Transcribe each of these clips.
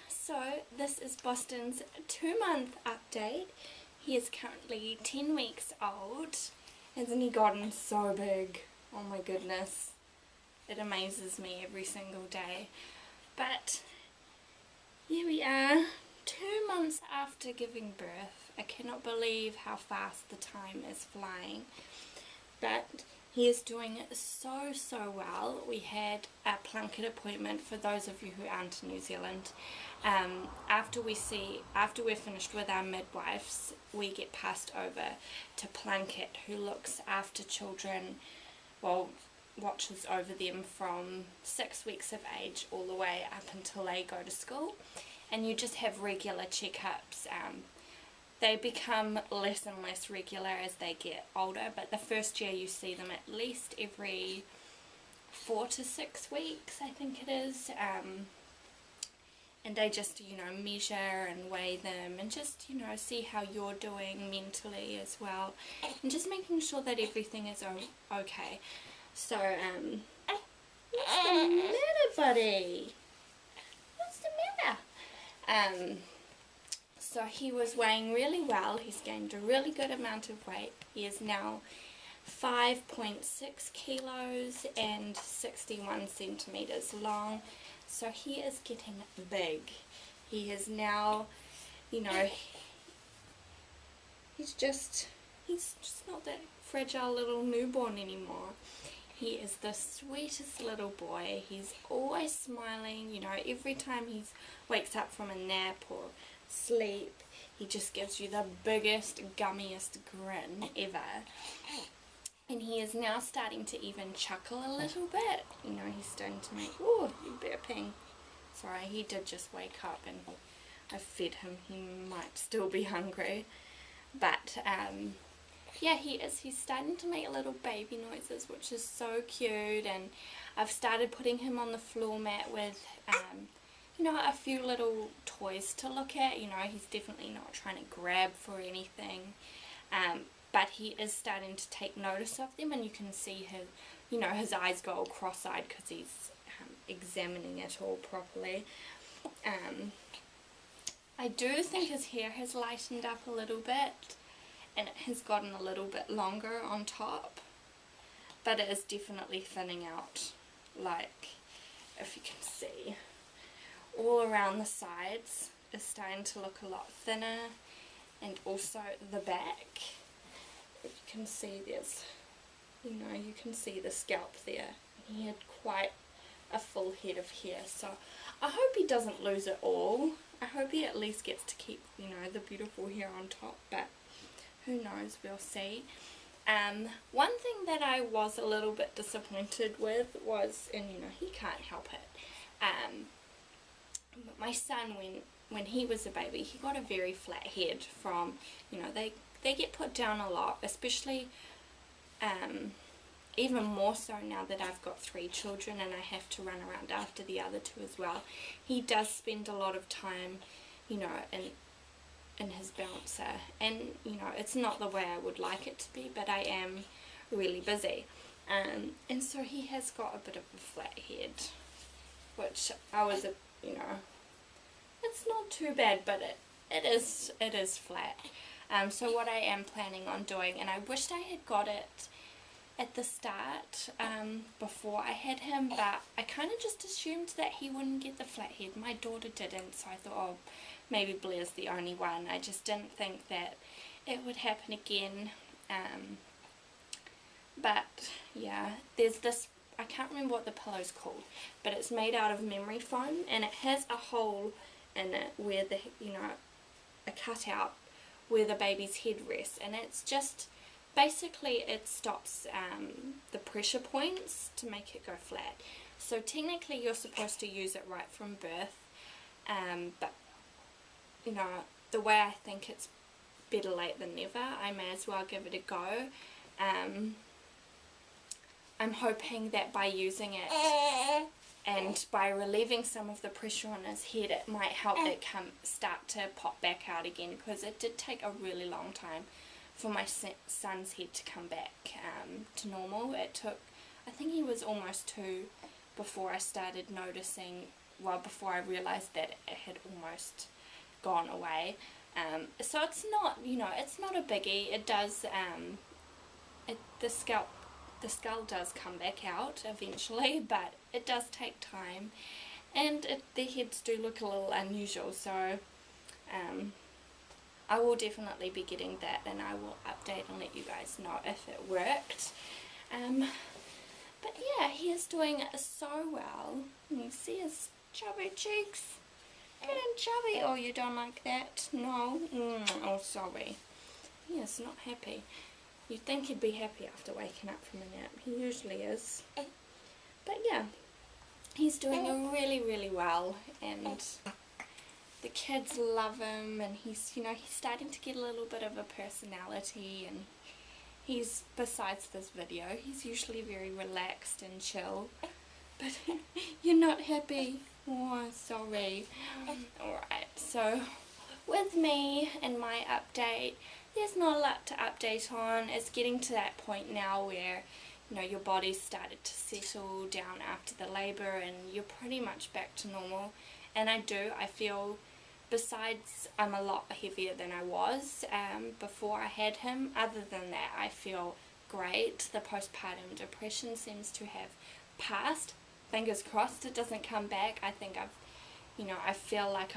So this is Boston's 2-month update. He is currently 10 weeks old. Hasn't he gotten so big? Oh my goodness. It amazes me every single day. But here we are, 2 months after giving birth. I cannot believe how fast the time is flying. But he is doing so well. We had a Plunket appointment, for those of you who aren't in New Zealand. After we're finished with our midwives, we get passed over to Plunket, who looks after children, well, watches over them from 6 weeks of age all the way up until they go to school. And you just have regular checkups. They become less and less regular as they get older, but the first year you see them at least every 4 to 6 weeks, I think it is. And they just, measure and weigh them and just, see how you're doing mentally as well. And just making sure that everything is okay. So, what's the matter, buddy? What's the matter? So he was weighing really well. He's gained a really good amount of weight. He is now 5.6 kilos and 61 centimeters long. So he is getting big. He is now, he's just not that fragile little newborn anymore. He is the sweetest little boy. He's always smiling, every time he wakes up from a nap or sleep, he just gives you the biggest, gummiest grin ever. And he is now starting to even chuckle a little bit. He's starting to make, oh, you burping. Sorry, he did just wake up and I fed him. He might still be hungry. But, yeah, he's starting to make little baby noises, which is so cute. And I've started putting him on the floor mat with, a few little toys to look at. He's definitely not trying to grab for anything. But he is starting to take notice of them, and you can see his eyes go all cross-eyed because he's examining it all properly. I do think his hair has lightened up a little bit, and it has gotten a little bit longer on top, but it is definitely thinning out, like, if you can see, all around the sides is starting to look a lot thinner, and also the back. If you can see, there's, you can see the scalp there. He had quite a full head of hair, so I hope he doesn't lose it all. I hope he at least gets to keep, the beautiful hair on top, but who knows, we'll see. One thing that I was a little bit disappointed with was, and he can't help it, but my son, when he was a baby, he got a very flat head from, they get put down a lot, especially even more so now that I've got 3 children and I have to run around after the other 2 as well. He does spend a lot of time, in his bouncer, and it's not the way I would like it to be, but I am really busy, and so he has got a bit of a flat head, which I was it's not too bad, but it is flat. So what I am planning on doing, and I wished I had got it at the start before I had him, but I kind of just assumed that he wouldn't get the flat head. My daughter didn't, so I thought, oh, maybe Blair's the only one. I just didn't think that it would happen again. But yeah, there's this, I can't remember what the pillow's called, but it's made out of memory foam, and it has a hole in it where the, a cutout where the baby's head rests, and it's just, basically it stops the pressure points to make it go flat. So technically you're supposed to use it right from birth, but the way I think it's better late than never, I may as well give it a go. I'm hoping that by using it and by relieving some of the pressure on his head, it might help it start to pop back out again, because it did take a really long time for my son's head to come back to normal. It took, I think he was almost 2 before I started noticing, well, before I realised that it had almost gone away. So it's not, it's not a biggie. It does, the skull does come back out eventually, but it does take time, and their heads do look a little unusual, so I will definitely be getting that, and I will update and let you guys know if it worked. But yeah, he is doing so well. You see his chubby cheeks? Getting chubby. Oh, you don't like that? No? Oh, sorry. He is not happy. You'd think he'd be happy after waking up from a nap. He usually is. But yeah, he's doing really, really well, and the kids love him, and he's, he's starting to get a little bit of a personality, and he's, besides this video, he's usually very relaxed and chill. But you're not happy? Oh, sorry. Alright, so with me and my update, there's not a lot to update on. It's getting to that point now where, your body's started to settle down after the labour, and you're pretty much back to normal. And I feel, besides I'm a lot heavier than I was before I had him, other than that I feel great. The postpartum depression seems to have passed. Fingers crossed it doesn't come back. I think I feel like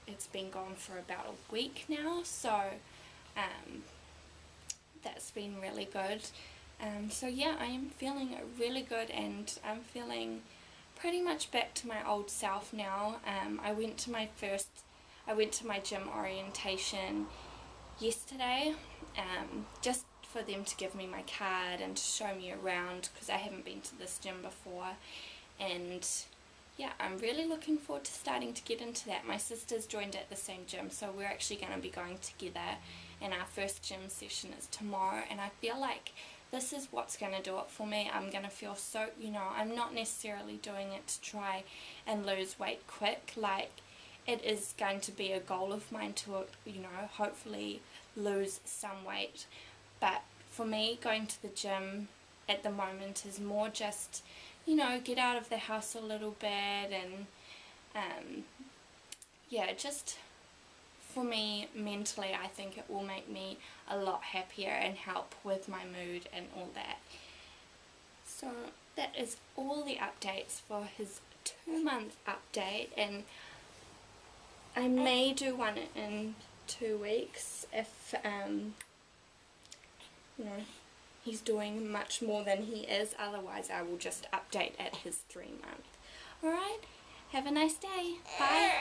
it's been gone for about a week now, so that's been really good. So yeah, I am feeling really good, and I'm feeling pretty much back to my old self now. I went to my gym orientation yesterday, just for them to give me my card and to show me around, because I haven't been to this gym before. And yeah, I'm really looking forward to starting to get into that. My sister's joined at the same gym, so we're actually going to be going together, and our first gym session is tomorrow, and I feel like this is what's going to do it for me. I'm going to feel so, I'm not necessarily doing it to try and lose weight quick. Like, it is going to be a goal of mine to, hopefully lose some weight. But for me, going to the gym at the moment is more just, get out of the house a little bit, and yeah, just for me mentally, I think it will make me a lot happier and help with my mood and all that. So that is all the updates for his 2-month update, and I may do one in 2 weeks if he's doing much more than he is. Otherwise I will just update at his 3-month. Alright, have a nice day. Bye.